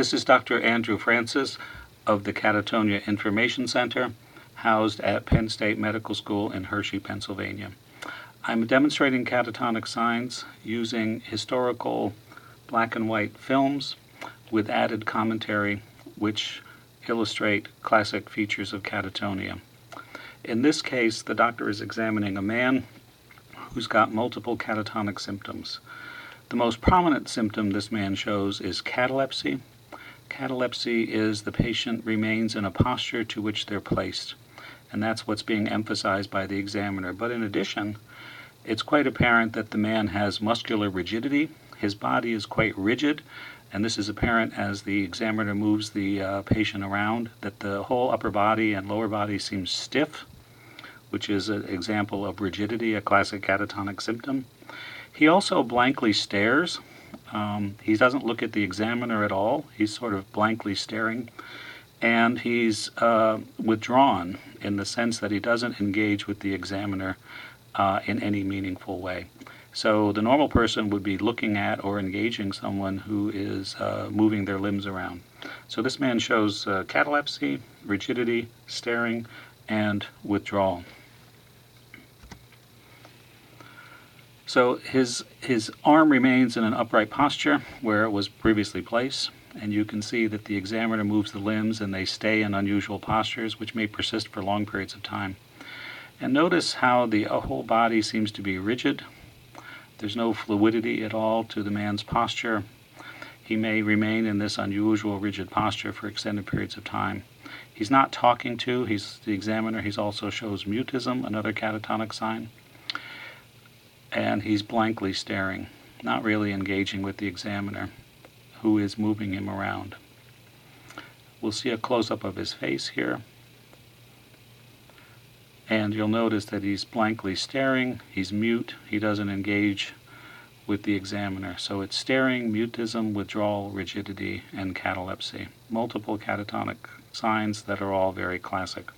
This is Dr. Andrew Francis of the Catatonia Information Center, housed at Penn State Medical School in Hershey, Pennsylvania. I'm demonstrating catatonic signs using historical black and white films with added commentary which illustrate classic features of catatonia. In this case, the doctor is examining a man who's got multiple catatonic symptoms. The most prominent symptom this man shows is catalepsy. Catalepsy is the patient remains in a posture to which they're placed, and that's what's being emphasized by the examiner. But in addition, it's quite apparent that the man has muscular rigidity. His body is quite rigid, and this is apparent as the examiner moves the patient around, that the whole upper body and lower body seems stiff, which is an example of rigidity, a classic catatonic symptom. He also blankly stares. He doesn't look at the examiner at all. He's sort of blankly staring. And he's withdrawn in the sense that he doesn't engage with the examiner in any meaningful way. So the normal person would be looking at or engaging someone who is moving their limbs around. So this man shows catalepsy, rigidity, staring, and withdrawal. So his arm remains in an upright posture where it was previously placed, and you can see that the examiner moves the limbs and they stay in unusual postures which may persist for long periods of time. And notice how the whole body seems to be rigid. There's no fluidity at all to the man's posture. He may remain in this unusual rigid posture for extended periods of time. He's not talking to the examiner. He also shows mutism, another catatonic sign. And he's blankly staring, not really engaging with the examiner, who is moving him around. We'll see a close-up of his face here. And you'll notice that he's blankly staring, he's mute, he doesn't engage with the examiner. So it's staring, mutism, withdrawal, rigidity, and catalepsy. Multiple catatonic signs that are all very classic.